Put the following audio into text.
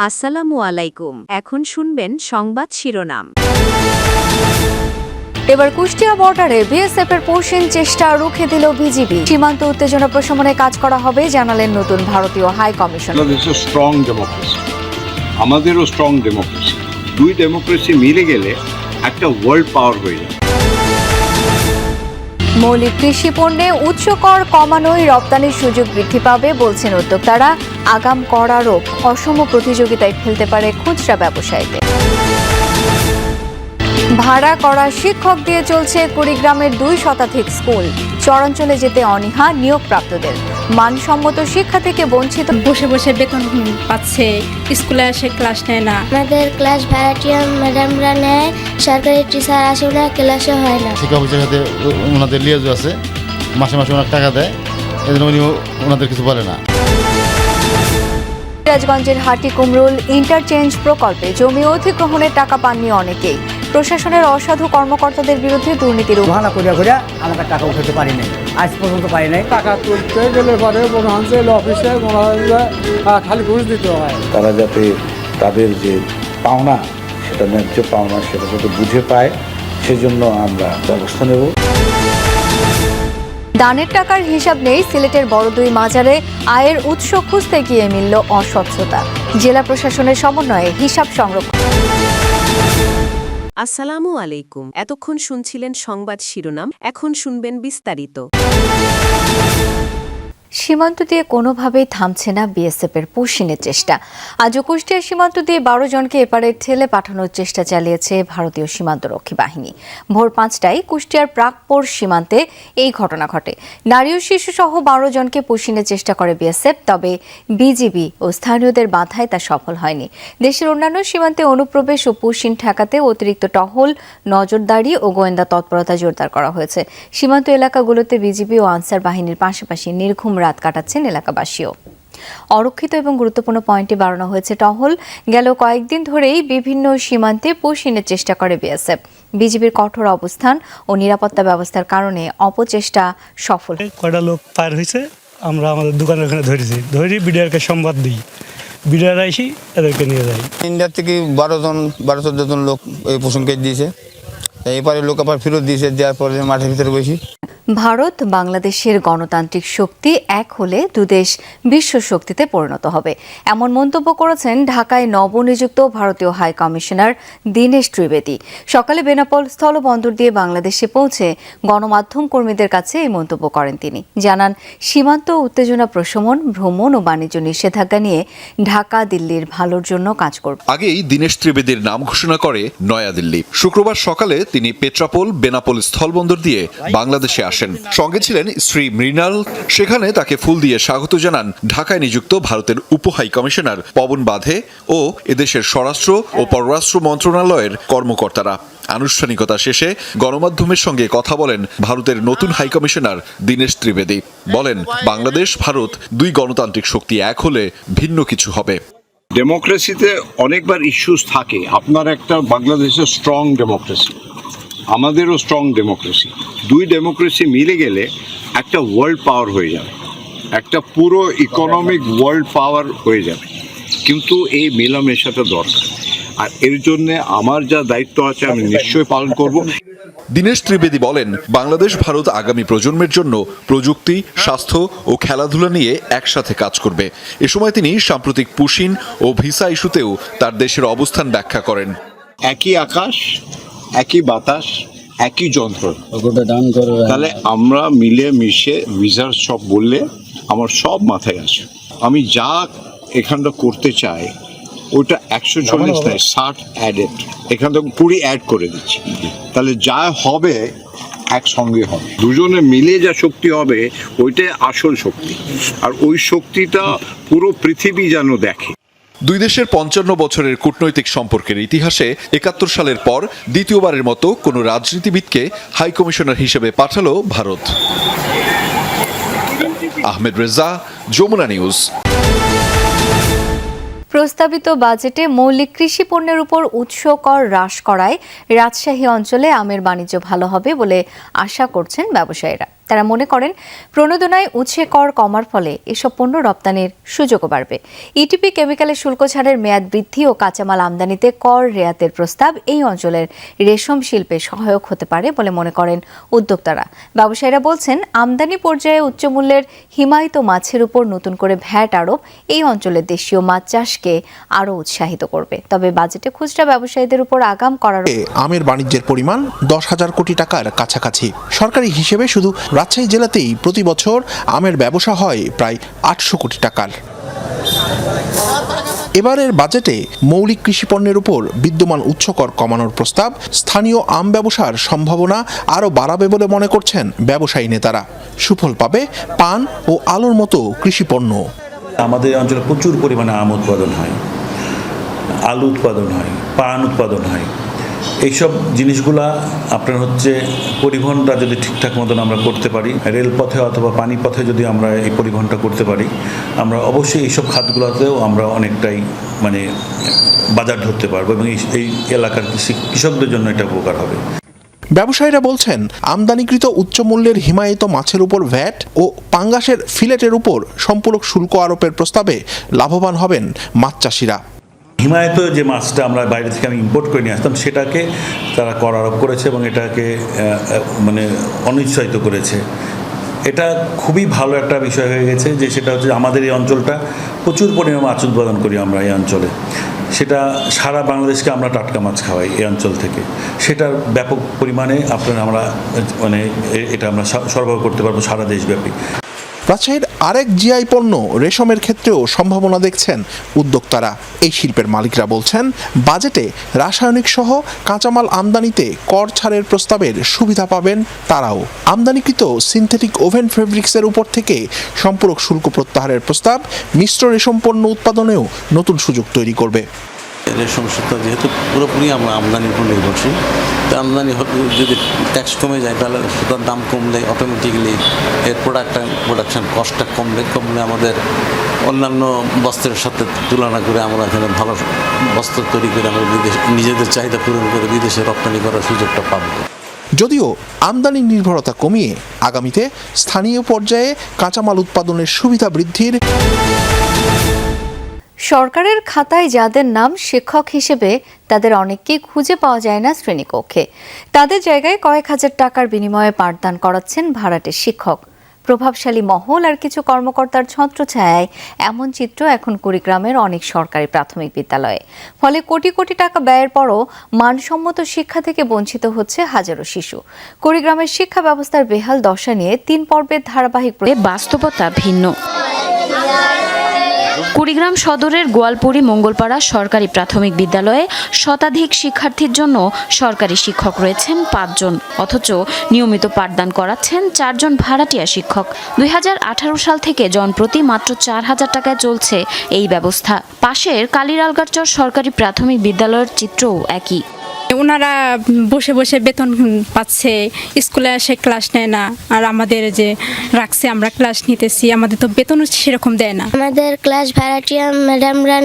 আসসালামু আলাইকুম। এখন শুনবেন সংবাদ শিরোনাম। এবার কুষ্টিয়া বর্ডারে বিএসএফ এর পশ্চিম চেষ্টা রুখে দিল বিজিবি। সীমান্ত উত্তেজনা প্রশমনে কাজ করা হবে জানালেন নতুন ভারতীয় হাই কমিশনার। আমাদেরও স্ট্রং ডেমোক্রেসি, দুই ডেমোক্রেসি মিলে গেলে একটা ওয়ার্ল্ড পাওয়ার হয়ে যায়। মৌলিক কৃষি পণ্যে উচ্চ কর কমানোয় রপ্তানির সুযোগ বৃদ্ধি পাবে বলছেন উদ্যোক্তারা। আগাম কর আরোপ অসম প্রতিযোগিতায় ফেলতে পারে খুচরা ব্যবসায়ীদের। ভাড়া করা শিক্ষক দিয়ে চলছে কুড়িগ্রামের 2 শতাধিক স্কুল। চরাঞ্চলে যেতে অনীহা নিয়োগপ্রাপ্তদের। মানসম্মত শিক্ষা থেকে বঞ্চিত। বসে বসে বেতন পাচ্ছে, স্কুলে এসে ক্লাস নেয় না। আমাদের ক্লাস ভ্যারাটিয়াম ম্যাডামরা নেয়, সরকারি টিচার আসে না, ক্লাসে হয় না। শিক্ষা অফিসের সাথে ওনাদের লিয়াজু আছে, মাসে মাসে ওনার টাকা দেয়, এজন্য উনি ওনাদের কিছু বলে না। রাজগঞ্জের হাটি কুমরুল ইন্টারচেঞ্জ প্রকল্পে জমি অধিগ্রহণের টাকা পাননি অনেকেই। প্রশাসনের অসাধু কর্মকর্তাদের বিরুদ্ধে দুর্নীতির ভাড়া করিয়া আমাকে টাকা উঠাতে পারি নাই, আজ পর্যন্ত পারি নাই। টাকা তুলতে গেলে পরে অফিসে খালি ঘুষ দিতে হয়। তারা যাতে তাদের যে পাওনা, সেটা ন্যায্য পাওনা, সেটা যাতে বুঝে পায়, সেজন্য আমরা ব্যবস্থা নেব। দানের টাকার হিসাব নেই সিলেটের বড়দুই মাজারে। আয়ের উৎস খুঁজতে গিয়ে মিলল অস্বচ্ছতা। জেলা প্রশাসনের সমন্বয়ে হিসাব সংরক্ষণ। আসসালামু আলাইকুম। এতক্ষণ শুনছিলেন সংবাদ শিরোনাম, এখন শুনবেন বিস্তারিত। সীমান্ত দিয়ে কোনোভাবেই থামছে না বিএসএফ এর পুশিনের চেষ্টা। আজও কুষ্টিয়া সীমান্ত দিয়ে 12 জনকে এপারে ঠেলে পাঠানোর চেষ্টা চালিয়েছে ভারতীয় সীমান্তরক্ষী বাহিনী। ভোর 5টায় কুষ্টিয়ার প্রাকপুর সীমান্তে এই ঘটনা ঘটে। নারী ও শিশু সহ 12 জনকে পুশিনের চেষ্টা করে বিএসএফ, তবে বিজিবি ও স্থানীয়দের বাধায় তা সফল হয়নি। দেশের অন্যান্য সীমান্তে অনুপ্রবেশ ও পুশিন ঠেকাতে অতিরিক্ত টহল, নজরদারি ও গোয়েন্দা তৎপরতা জোরদার করা হয়েছে। সীমান্ত এলাকাগুলোতে বিজিবি ও আনসার বাহিনীর পাশাপাশি নির্ঘুম রাত কাটাচ্ছেন এলাকাবাসীও। অরক্ষিত এবং গুরুত্বপূর্ণ পয়েন্টে বাড়ানো হয়েছে টহল। গেল কয়েকদিন ধরেই বিভিন্ন সীমান্তে পুশিনের চেষ্টা করে বিএসএফ। বিজিবির কঠোর অবস্থান ও নিরাপত্তা ব্যবস্থার কারণে অপচেষ্টা সফল। কয়টা লোক পার হয়েছে, আমরা আমাদের দোকানের ওখানে ধরি বিডিআরকে সংবাদ দিই, বিডিআর আইসি এদেরকে নিয়ে যাই। ইন্ডিয়ার থেকে 12-14 জন লোক ওই পোষণকে দিয়েছে, এবারে লোক আবার ফেরত দিয়েছে, দেওয়ার পরে মাঠের ভিতরে বসি। ভারত বাংলাদেশের গণতান্ত্রিক শক্তি এক হলে দুদেশ বিশ্ব শক্তিতে পরিণত হবে, এমন মন্তব্য করেছেন ঢাকায় নবনিযুক্ত ভারতীয় হাই কমিশনার দীনেশ ত্রিবেদী। সকালে বেনাপোল স্থলবন্দর দিয়ে বাংলাদেশে পৌঁছে গণমাধ্যম কর্মীদের কাছে এই মন্তব্য করেন তিনি। জানান, সীমান্ত উত্তেজনা প্রশমন, ভ্রমণ ও বাণিজ্য নিষেধাজ্ঞা নিয়ে ঢাকা দিল্লির ভালোর জন্য কাজ করবে। আগেই দীনেশ ত্রিবেদীর নাম ঘোষণা করে নয়াদিল্লি। শুক্রবার সকালে তিনি পেট্রাপোল বেনাপোল স্থলবন্দর দিয়ে বাংলাদেশে আসেন। সঙ্গে ছিলেন স্ত্রী মৃণাল। সেখানে তাকে ফুল দিয়ে স্বাগত জানান ঢাকায় নিযুক্ত ভারতের উপ হাই কমিশনার পবন বাধে ও এদেশের স্বরাষ্ট্র ও পররাষ্ট্র মন্ত্রণালয়ের কর্মকর্তারা। আনুষ্ঠানিকতা শেষে গণমাধ্যমের সঙ্গে কথা বলেন ভারতের নতুন হাই কমিশনার দীনেশ ত্রিবেদী। বলেন, বাংলাদেশ ভারত দুই গণতান্ত্রিক শক্তি এক হলে ভিন্ন কিছু হবে। ডেমোক্রেসিতে অনেকবার ইস্যুস থাকে। আপনার একটা বাংলাদেশের স্ট্রং ডেমোক্রেসি, আমাদেরও স্ট্রং ডেমোক্রেসি, দুই ডেমোক্রেসি মিলে গেলে একটা ওয়ার্ল্ড পাওয়ার হয়ে যাবে, একটা পুরো ইকোনমিক ওয়ার্ল্ড পাওয়ার হয়ে যাবে। কিন্তু এই মেলামেশাটা দরকার, আর এর জন্য আমার যা দায়িত্ব আছে আমি নিশ্চয়ই পালন করব। দীনেশ ত্রিবেদী বলেন, বাংলাদেশ ভারত আগামী প্রজন্মের জন্য প্রযুক্তি, স্বাস্থ্য ও খেলাধুলা নিয়ে একসাথে কাজ করবে। এ সময় তিনি সাম্প্রতিক পুশিন ও ভিসা ইস্যুতেও তার দেশের অবস্থান ব্যাখ্যা করেন। একই আকাশ, একই বাতাস, একই যন্ত্র, তাহলে আমরা মিলে মিশে ভিসার সব বললে আমার সব মাথায় আসে। আমি যা এখানটা করতে চাই ওইটা 140 নয়, 60 অ্যাডেড, এখান থেকে 20 অ্যাড করে দিচ্ছি। তাহলে যা হবে একসঙ্গে হবে, দুজনে মিলে যা শক্তি হবে ওইটাই আসল শক্তি, আর ওই শক্তিটা পুরো পৃথিবী যেন দেখে। দুই দেশের 55 বছরের কূটনৈতিক সম্পর্কের ইতিহাসে 71 সালের পর দ্বিতীয়বারের মতো কোনো রাজনীতিবিদকে হাই কমিশনার হিসেবে পাঠালো ভারত। আহমেদ রেজা, যমুনা নিউজ। প্রস্তাবিত বাজেটে মৌলিক কৃষি পণ্যের উপর উৎস কর হ্রাস করায় রাজশাহী অঞ্চলে আমের বাণিজ্য ভালো হবে বলে আশা করছেন ব্যবসায়ীরা। তারা মনে করেন প্রণোদনায় উৎসে কর কমার ফলে এসব পণ্য রপ্তানির সুযোগও বাড়বে। ইটিপি কেমিক্যালের শুল্ক ছাড়ের মেয়াদ বৃদ্ধি ও কাঁচামাল আমদানিতে কর রেয়াতের প্রস্তাব এই অঞ্চলের রেশম শিল্পে সহায়ক হতে পারে বলে মনে করেন উদ্যোক্তারা। ব্যবসায়ীরা বলছেন আমদানি পর্যায়ে উচ্চমূল্যের হিমায়িত মাছের উপর নতুন করে ভ্যাট আরোপ এই অঞ্চলের দেশীয় মাছ চাষকে আরও উৎসাহিত করবে। তবে বাজেটে খুচরা ব্যবসায়ীদের উপর আগাম করার আমের বাণিজ্যের পরিমাণ 10,000 কোটি টাকার কাছাকাছি। সরকারি হিসেবে শুধু রাজশাহী জেলাতেই প্রতি বছর আমের ব্যবসা হয় প্রায় 800 কোটি টাকার। এবারের বাজেটে মৌলিক কৃষিপণ্যের উপর বিদ্যমান উচ্চকর কমানোর প্রস্তাব স্থানীয় আম ব্যবসার সম্ভাবনা আরও বাড়াবে বলে মনে করছেন ব্যবসায়ী নেতারা। সুফল পাবে পান ও আলুর মতো কৃষিপণ্য। আমাদের অঞ্চলে প্রচুর পরিমাণে আম উৎপাদন হয়, আলু উৎপাদন হয়, পান উৎপাদন হয়। এইসব জিনিসগুলা আপনার হচ্ছে পরিবহনটা যদি ঠিকঠাক মতন আমরা করতে পারি, রেলপথে অথবা পানিপথে যদি আমরা এই পরিবহনটা করতে পারি, আমরা অবশ্যই এইসব খাতগুলোতেও আমরা অনেকটাই মানে বাজার ধরতে পারবো এবং এই এলাকার কৃষকদের জন্য এটা উপকার হবে। ব্যবসায়ীরা বলছেন আমদানিকৃত উচ্চমূল্যের হিমায়িত মাছের উপর ভ্যাট ও পাঙ্গাসের ফিলেটের উপর সম্পূরক শুল্ক আরোপের প্রস্তাবে লাভবান হবেন মাছ চাষিরা। হিমায়িত যে মাছটা আমরা বাইরে থেকে আমি ইম্পোর্ট করে নিয়ে আসতাম সেটাকে তারা কর আরোপ করেছে এবং এটাকে মানে অনিশ্চয়িত করেছে। এটা খুবই ভালো একটা বিষয় হয়ে গেছে যে সেটা হচ্ছে আমাদের এই অঞ্চলটা প্রচুর পরিমাণে মাছ উৎপাদন করি আমরা এই অঞ্চলে, সেটা সারা বাংলাদেশকে আমরা টাটকা মাছ খাওয়াই এই অঞ্চল থেকে। সেটার ব্যাপক পরিমাণে আমরা মানে এটা আমরা সরবরাহ করতে পারবো সারা দেশব্যাপী। রাজশাহীর আরেক জিআই পণ্য রেশমের ক্ষেত্রেও সম্ভাবনা দেখছেন উদ্যোক্তারা। এই শিল্পের মালিকরা বলছেন বাজেটে রাসায়নিক সহ কাঁচামাল আমদানিতে কর ছাড়ের প্রস্তাবের সুবিধা পাবেন তারাও। আমদানিকৃত সিনথেটিক ওভেন ফেব্রিক্সের উপর থেকে সম্পূরক শুল্ক প্রত্যাহারের প্রস্তাব মিশ্র রেশম পণ্য উৎপাদনেও নতুন সুযোগ তৈরি করবে। রেশম সুতা যেহেতু পুরোপুরি আমরা আমদানির উপর নির্ভরশীল, তো আমদানি যদি ট্যাক্স কমে যায় তাহলে সুতার দাম কমলে অটোমেটিক্যালি এর প্রোডাকশন কস্টটা কমলে আমাদের অন্যান্য বস্ত্রের সাথে তুলনা করে আমরা এখানে ভালো বস্ত্র তৈরি করে আমরা নিজেদের চাহিদা পূরণ করে বিদেশে রপ্তানি করার সুযোগটা পাবো। যদিও আমদানি নির্ভরতা কমিয়ে আগামীতে স্থানীয় পর্যায়ে কাঁচামাল উৎপাদনের সুবিধা বৃদ্ধির সরকারের খাতায় যাদের নাম শিক্ষক হিসেবে তাদের অনেককেই খুঁজে পাওয়া যায় না শ্রেণীকক্ষে। তাদের জায়গায় কয়েক হাজার টাকার বিনিময়ে পাঠদান করাচ্ছেন ভাড়াটের শিক্ষক। প্রভাবশালী মহল আর কিছু কর্মকর্তার ছত্রছায়ায় এমন চিত্র এখন কুড়িগ্রামের অনেক সরকারি প্রাথমিক বিদ্যালয়ে। ফলে কোটি কোটি টাকা ব্যয়ের পরও মানসম্মত শিক্ষা থেকে বঞ্চিত হচ্ছে হাজারো শিশু। কুড়িগ্রামের শিক্ষা ব্যবস্থার বেহাল দশা নিয়ে 3 পর্বের ধারাবাহিক বাস্তবতা ভিন্ন। কুড়িগ্রাম সদরের গোয়ালপুরি মঙ্গলপাড়া সরকারি প্রাথমিক বিদ্যালয়ে শতাধিক শিক্ষার্থীর জন্য সরকারি শিক্ষক রয়েছেন 5 জন, অথচ নিয়মিত পাঠদান করাচ্ছেন 4 জন ভাড়াটিয়া শিক্ষক। 2018 সাল থেকে জনপ্রতি মাত্র 4,000 টাকায় চলছে এই ব্যবস্থা। পাশের কালিরালগারচর সরকারি প্রাথমিক বিদ্যালয়ের চিত্রও একই। ওনারা বসে বসে বেতন পাচ্ছে, স্কুলে এসে ক্লাস নেয় না, আর আমাদের যে রাখছে আমরা ক্লাস নিতেছি, আমাদের তো বেতন সেরকম দেয় না। আমাদের ক্লাস ভাড়াটিয়া ম্যাডামরা